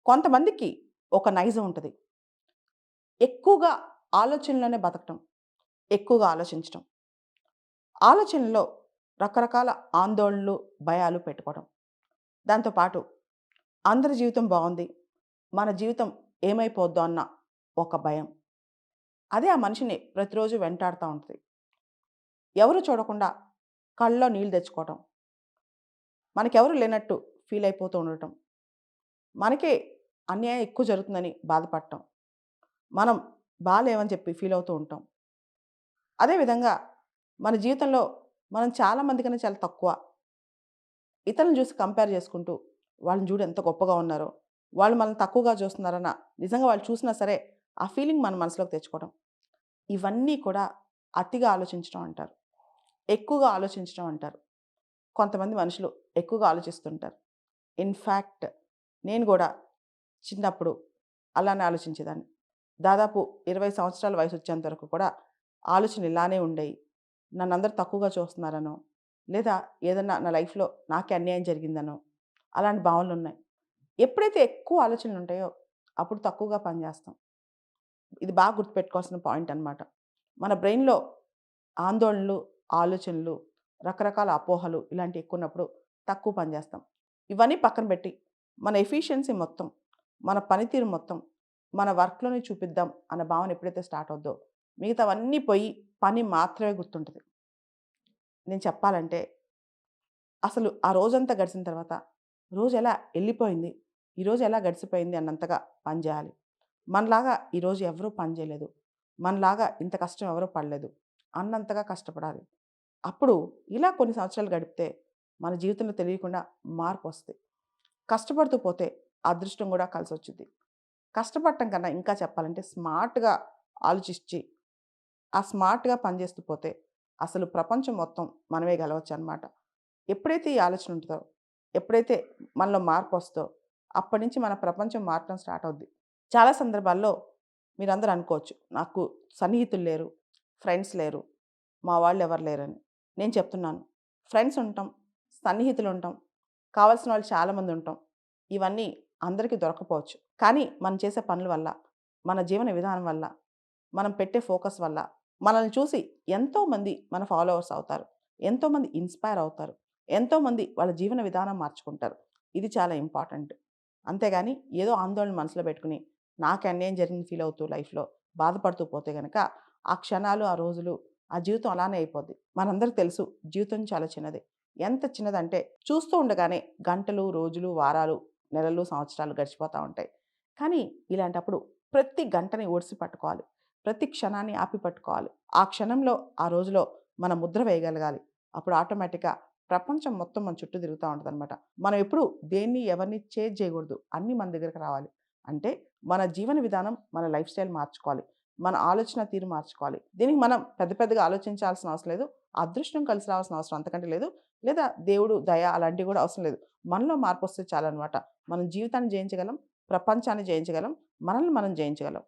కొంతమందికి ఒక నైజం ఉంటది. ఎక్కువగా ఆలోచనలోనే బతకటం. ఎక్కువగా ఆలోచించటం. ఆలోచనలో రకరకాల ఆందోళనలు, భయాలు పెట్టుకోవడం. దాంతో పాటు అందరి జీవితం బావుంది. మన జీవితం ఏమైపోద్దో అన్న ఒక భయం. అదే ఆ మనిషిని ప్రతిరోజు వెంటాడుతా ఉంటది. ఎవరు చూడకుండా కళ్ళలో నీళ్లు తెచ్చుకోవటం. మనకెవరు లేనట్టు ఫీల్ అయిపోతూ ఉండటం. మనకే అన్యాయం ఎక్కువ జరుగుతుందని బాధపడటం. మనం బాలేమని చెప్పి ఫీల్ అవుతూ ఉంటాం. అదే విధంగా మన జీవితంలో మనం చాలా మంది కన్నా చాలా తక్కువ. ఇతరులను చూసి కంపేర్ చేసుకుంటూ, వాళ్ళని చూడు ఎంత గొప్పగా ఉన్నారో, వాళ్ళు మనల్ని తక్కువగా చూస్తున్నారన్న నిజంగా వాళ్ళు చూసినా సరే, ఆ ఫీలింగ్ మన మనసులోకి తెచ్చుకోవడం. ఇవన్నీ కూడా అతిగా ఆలోచించడం అంటారు. ఎక్కువగా ఆలోచించడం అంటారు. కొంతమంది మనుషులు ఎక్కువగా ఆలోచిస్తుంటారు. ఇన్‌ఫాక్ట్ నేను గూడా చిన్నప్పుడు అలానే ఆలోచించేదాన్ని. దాదాపు 20 సంవత్సరాల వయసొచ్చేంత వరకు కూడా ఆలోచనలు ఇలానే ఉండేయి. నన్నందరూ తక్కువగా చూస్తున్నారనో, లేదా ఏదన్నా నా లైఫ్‌లో నాకే అన్యాయం జరిగిందనో, అలాంటి భావనలున్నాయి. ఎప్పుడైతే ఎక్కువ ఆలోచనలుంటాయో, అప్పుడు తక్కువగా పని జేస్తాం. ఇది బాగా గుర్తుపెట్టుకోవాల్సిన పాయింట్ అనమాట. మన బ్రెయిన్‌లో ఆందోళనలు, ఆలోచనలు, రకరకాల అపోహలు ఇలాంటివి ఎక్కువున్నప్పుడు తక్కువ పని జేస్తాం. ఇవన్నీ పక్కన బెట్టి, మన ఎఫిషియన్సీ మొత్తం, మన పనితీరు మొత్తం, మన వర్క్‌లోనే చూపిద్దాం అన్న భావన ఎప్పుడైతే స్టార్ట్ అవుద్దో, మిగతావన్నీ పోయి పని మాత్రమే గుర్తుంటది. నేను చెప్పాలంటే, అసలు ఆ రోజంతా గడిచిన తర్వాత, రోజెలా ఎళ్ళిపోయింది, ఈరోజు ఎలా గడిచిపోయింది అన్నంతగా పని జేయాలి. మనలాగా ఈరోజు ఎవరు పని జేయలేదు. మనలాగా ఇంత కష్టం ఎవరు పడలేదు అన్నంతగా కష్టపడాలి. అప్పుడు ఇలా కొన్ని సంవత్సరాలు గడిపితే మన జీవితంలో తెలియకుండా మార్పొస్తది. కష్టపడుతూ పోతే అదృష్టం గూడా కలిసొచ్చిద్ది. కష్టపడటం కన్నా ఇంకా చెప్పాలంటే స్మార్ట్‌గా ఆలోచించి, ఆ స్మార్ట్‌గా పనిచేస్తూ పోతే అసలు ప్రపంచం మొత్తం మనమే గెలవచ్చనమాట. ఎప్పుడైతే ఈ ఆలోచన ఉంటదో, ఎప్పుడైతే మనలో మార్పొస్తదో, అప్పటినుంచి మన ప్రపంచం మారటం స్టార్ట్ అవుద్ది. చాలా సందర్భాల్లో మీరందరూ అనుకోవచ్చు, నాకు సన్నిహితులు లేరు, ఫ్రెండ్స్ లేరు, మా వాళ్ళెవరు లేరని. నేను చెప్తున్నాను. ఫ్రెండ్స్ ఉంటాం, సన్నిహితులుంటాం, కావాల్సిన వాళ్ళు చాలామంది ఉంటాం. ఇవన్నీ అందరికీ దొరక్కపోవచ్చు. కానీ మనం చేసే పనుల వల్ల, మన జీవన విధానం వల్ల, మనం పెట్టే ఫోకస్ వల్ల, మనల్ని చూసి ఎంతోమంది మన ఫాలోవర్స్ అవుతారు. ఎంతోమంది ఇన్‌స్పైర్ అవుతారు. ఎంతోమంది వాళ్ళ జీవన విధానం మార్చుకుంటారు. ఇది చాలా ఇంపార్టెంట్. అంతేగాని ఏదో ఆందోళన మనసులో పెట్టుకొని, నాకు అన్యాయం జరిగింది ఫీల్ అవుతూ లైఫ్‌లో బాధపడుతూ పోతే గనక, ఆ క్షణాలు, ఆ రోజులు, ఆ జీవితం అలానే అయిపోద్ది. మనందరికి తెలుసు జీవితం చాలా చిన్నది. ఎంత చిన్నదంటే చూస్తూ ఉండగానే గంటలు, రోజులు, వారాలు, నెలలు, సంవత్సరాలు గడిచిపోతా ఉంటాయి. కానీ ఇలాంటప్పుడు ప్రతి గంటని ఒడిసి పట్టుకోవాలి. ప్రతి క్షణాన్ని ఆపి పట్టుకోవాలి. ఆ క్షణంలో, ఆ రోజులో మన ముద్ర వేయగలగాలి. అప్పుడు ఆటోమేటిక్‌గా ప్రపంచం మొత్తం మన చుట్టూ తిరుగుతా ఉంటదనమాట. మనం ఎప్పుడు దేన్ని, ఎవరిని చేజ్ చేయకూడదు. అన్నీ మన దగ్గరికి రావాలి. అంటే మన జీవన విధానం, మన లైఫ్ స్టైల్ మార్చుకోవాలి. మన ఆలోచన తీరు మార్చుకోవాలి. దీనికి మనం పెద్ద పెద్దగా ఆలోచించాల్సిన అవసరం లేదు. అదృష్టం కలిసి రావాల్సిన అవసరం అంతకంటే లేదు. లేదా దేవుడు దయ అలాంటివి కూడా అవసరం లేదు. మనలో మార్పొస్తే చాలనమాట. మనం జీవితాన్ని జయించగలం, ప్రపంచాన్ని జయించగలం, మనల్ని మనం జయించగలం.